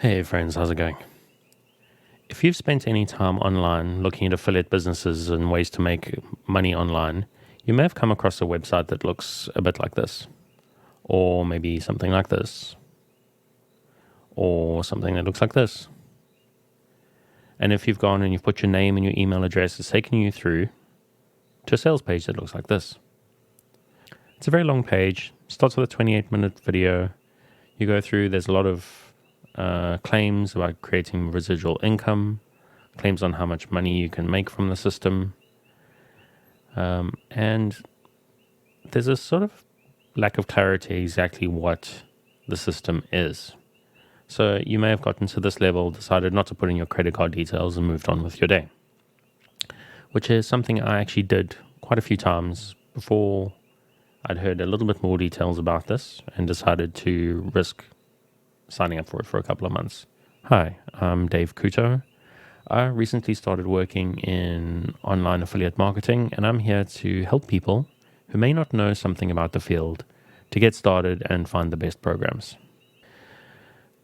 Hey friends, how's it going? If you've spent any time online looking at affiliate businesses and ways to make money online, you may have come across a website that looks a bit like this, or maybe something like this, or something that looks like this. And if you've gone and you've put your name and your email address, it's taken you through to a sales page that looks like this. It's a very long page, starts with a 28-minute video. You go through, there's a lot of claims about creating residual income, claims on how much money you can make from the system. And there's a sort of lack of clarity exactly what the system is. So you may have gotten to this level, decided not to put in your credit card details and moved on with your day, which is something I actually did quite a few times before I'd heard a little bit more details about this and decided to risk signing up for it for a couple of months. Hi, I'm Dave Kuto. I recently started working in online affiliate marketing, and I'm here to help people who may not know something about the field to get started and find the best programs.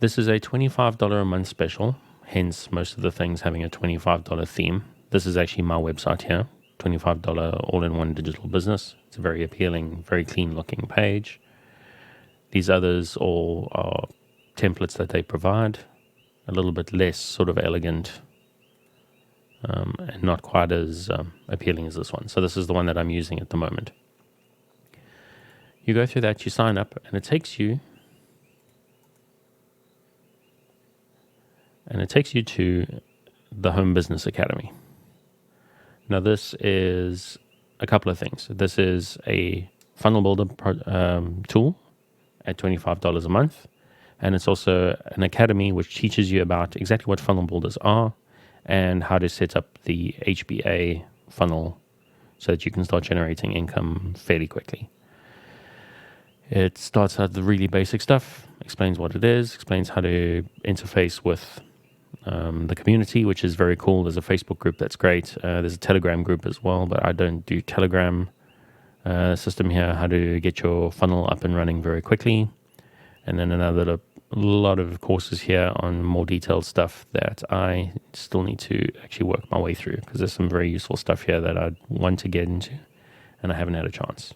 This is a $25 a month special, hence most of the things having a $25 theme. This is actually my website here, $25 all-in-one digital business. It's a very appealing, very clean-looking page. These others all are templates that they provide, a little bit less sort of elegant and not quite as appealing as this one. So this is the one that I'm using at the moment. You go through that, you sign up, and it takes you to the Home Business Academy. Now this is a couple of things. This is a funnel builder tool at $25 a month. And it's also an academy which teaches you about exactly what funnel builders are and how to set up the HBA funnel so that you can start generating income fairly quickly. It starts out the really basic stuff, explains what it is, explains how to interface with the community, which is very cool. There's a Facebook group that's great. There's a Telegram group as well, but I don't do Telegram. System here, how to get your funnel up and running very quickly. And then a lot of courses here on more detailed stuff that I still need to actually work my way through, because there's some very useful stuff here that I want to get into and I haven't had a chance.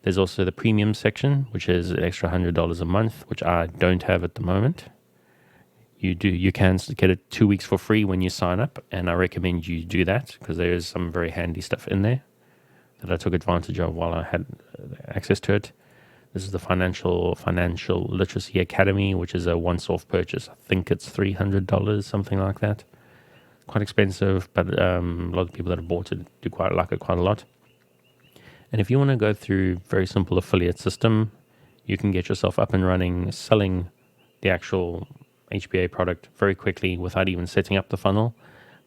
There's also the premium section, which is an extra $100 a month, which I don't have at the moment. You can get it 2 weeks for free when you sign up, and I recommend you do that because there is some very handy stuff in there that I took advantage of while I had access to it. This is the Financial Literacy Academy, which is a once-off purchase. I think it's $300, something like that. Quite expensive, but a lot of people that have bought it do quite like it quite a lot. And if you want to go through very simple affiliate system, you can get yourself up and running, selling the actual HBA product very quickly without even setting up the funnel.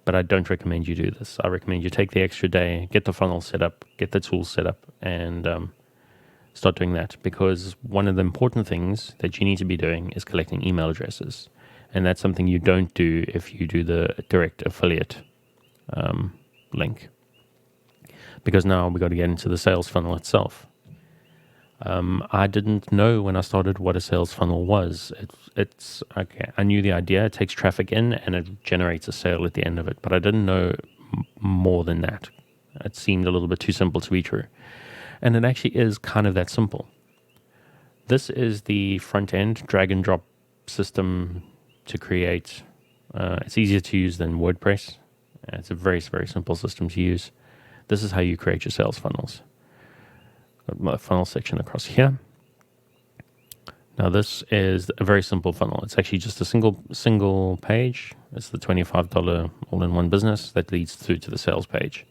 But I don't recommend you do this. I recommend you take the extra day, get the funnel set up, get the tools set up, and start doing that, because one of the important things that you need to be doing is collecting email addresses. And that's something you don't do if you do the direct affiliate link. Because now we've got to get into the sales funnel itself. I didn't know when I started what a sales funnel was. It's okay. I knew the idea. It takes traffic in and it generates a sale at the end of it. But I didn't know more than that. It seemed a little bit too simple to be true. And it actually is kind of that simple. This is the front end drag and drop system to create. It's easier to use than WordPress. It's a very, very simple system to use. This is how you create your sales funnels. Got my funnel section across here. Now this is a very simple funnel. It's actually just a single page. It's the $25 all-in-one business that leads through to the sales page.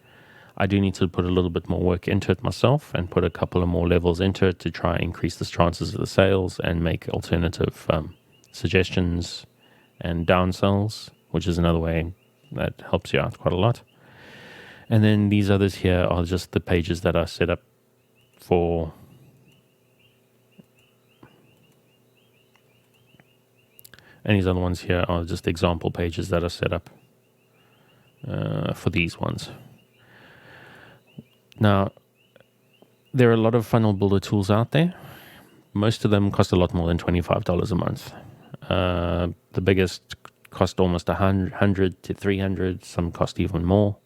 I do need to put a little bit more work into it myself and put a couple of more levels into it to try and increase the chances of the sales and make alternative suggestions and downsells, which is another way that helps you out quite a lot. And then these others here are just the pages that I set up for and these other ones here are just example pages that are set up for these ones. Now, there are a lot of funnel builder tools out there. Most of them cost a lot more than $25 a month. The biggest cost almost 100 to 300, some cost even more.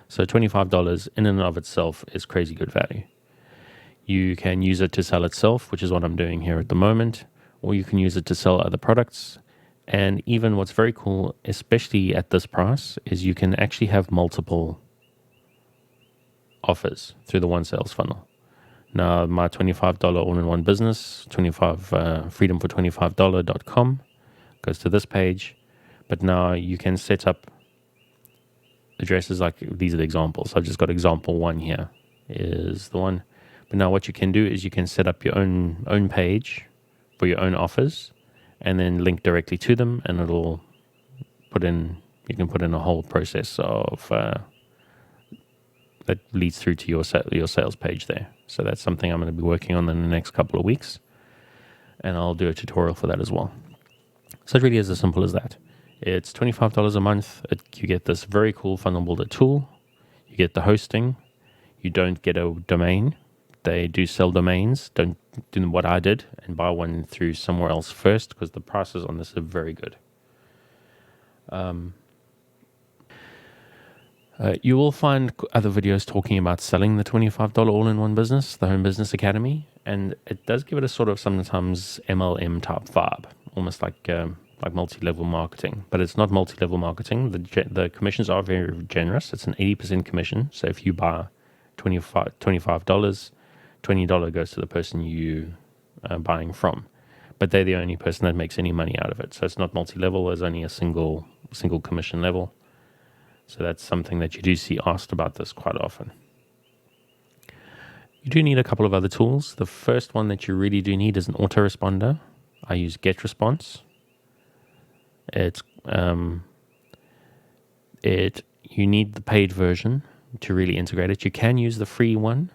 So $25 in and of itself is crazy good value. You can use it to sell itself, which is what I'm doing here at the moment, or you can use it to sell other products. And even what's very cool, especially at this price, is you can actually have multiple offers through the one sales funnel. Now, my $25 all-in-one business, freedomfor25dollar.com, goes to this page. But now you can set up addresses like these are the examples. I've just got example one here is the one. But now what you can do is you can set up your own page for your own offers and then link directly to them, and it'll you can put in a whole process of that leads through to your sales page there. So that's something I'm going to be working on in the next couple of weeks, and I'll do a tutorial for that as well. So it really is as simple as that. It's $25 a month. You get this very cool funnel builder tool. You get the hosting. You don't get a domain. They do sell domains. Don't do what I did and buy one through somewhere else first, because the prices on this are very good. You will find other videos talking about selling the $25 all-in-one business, the Home Business Academy, and it does give it a sort of sometimes MLM type vibe, almost like multi-level marketing. But it's not multi-level marketing. The commissions are very generous. It's an 80% commission. So if you buy $25, $20 goes to the person you are buying from. But they're the only person that makes any money out of it. So it's not multi-level. There's only a single commission level. So that's something that you do see asked about this quite often. You do need a couple of other tools. The first one that you really do need is an autoresponder. I use Getresponse. You need the paid version to really integrate it. You can use the free one,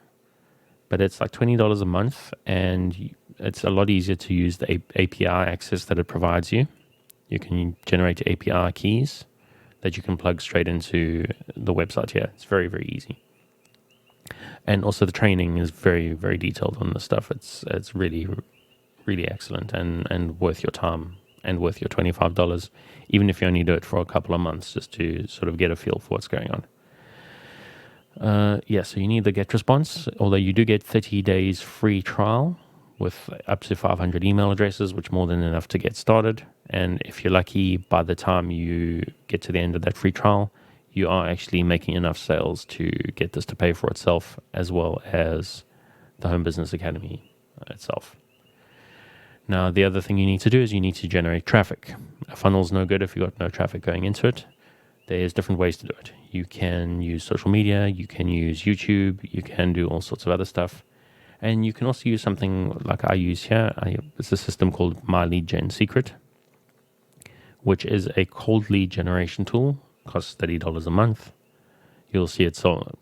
but it's like $20 a month, and it's a lot easier to use the API access that it provides you. You can generate API keys that you can plug straight into the website here. It's very, very easy. And also the training is very, very detailed on this stuff. It's really, really excellent and worth your time and worth your $25, even if you only do it for a couple of months, just to sort of get a feel for what's going on. So you need the Getresponse, although you do get 30 days free trial with up to 500 email addresses, which is more than enough to get started. And if you're lucky, by the time you get to the end of that free trial, you are actually making enough sales to get this to pay for itself, as well as the Home Business Academy itself. Now, the other thing you need to do is you need to generate traffic. A funnel's no good if you've got no traffic going into it. There's different ways to do it. You can use social media, you can use YouTube, you can do all sorts of other stuff. And you can also use something like I use here. It's a system called My Lead Gen Secret, which is a cold lead generation tool. Costs $30 a month. You'll see it sold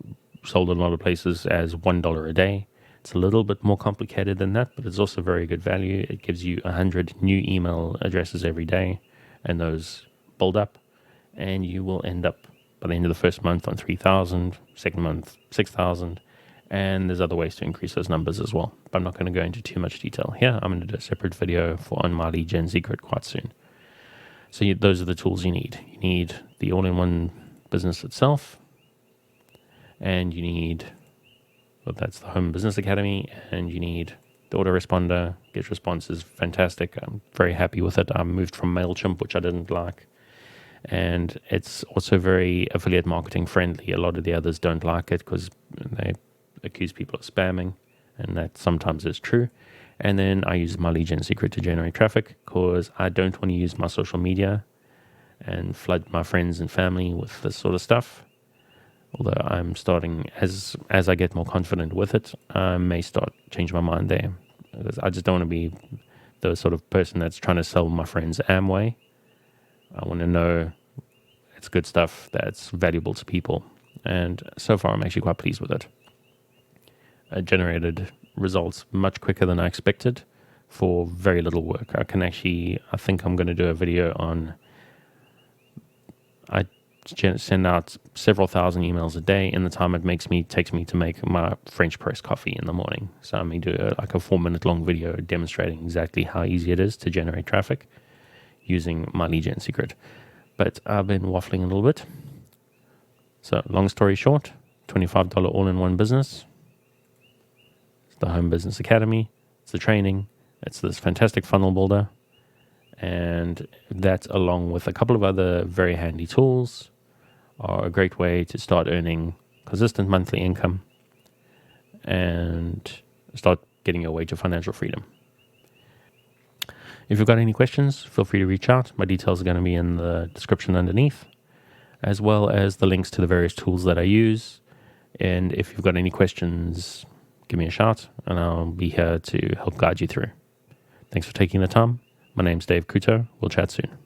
in a lot of places as $1 a day. It's a little bit more complicated than that, but it's also very good value. It gives you 100 new email addresses every day, and those build up, and you will end up by the end of the first month on 3,000, second month 6,000, and there's other ways to increase those numbers as well. But I'm not going to go into too much detail here. I'm going to do a separate video on My Lead Gen Secret quite soon. So those are the tools you need. You need the all-in-one business itself, and you need, that's the Home Business Academy, and you need the autoresponder. Getresponse is fantastic. I'm very happy with it. I moved from MailChimp, which I didn't like, and it's also very affiliate marketing friendly. A lot of the others don't like it because they accuse people of spamming, and that sometimes is true. And then I use My Lead Gen Secret to generate traffic because I don't want to use my social media and flood my friends and family with this sort of stuff. Although I'm starting, as I get more confident with it, I may start changing my mind there. Because I just don't want to be the sort of person that's trying to sell my friends Amway. I want to know it's good stuff that's valuable to people. And so far, I'm actually quite pleased with it. I generated results much quicker than I expected for very little work. I think I'm going to do a video on, I send out several thousand emails a day in the time it takes me to make my French press coffee in the morning. So I may do a 4-minute long video demonstrating exactly how easy it is to generate traffic using my lead gen secret. But I've been waffling a little bit. So long story short, $25 all-in-one business. It's the Home Business Academy. It's the training. It's this fantastic funnel builder. And that, along with a couple of other very handy tools, are a great way to start earning consistent monthly income and start getting your way to financial freedom. If you've got any questions, feel free to reach out. My details are going to be in the description underneath, as well as the links to the various tools that I use. And if you've got any questions, give me a shout and I'll be here to help guide you through. Thanks for taking the time. My name's Dave Kuto. We'll chat soon.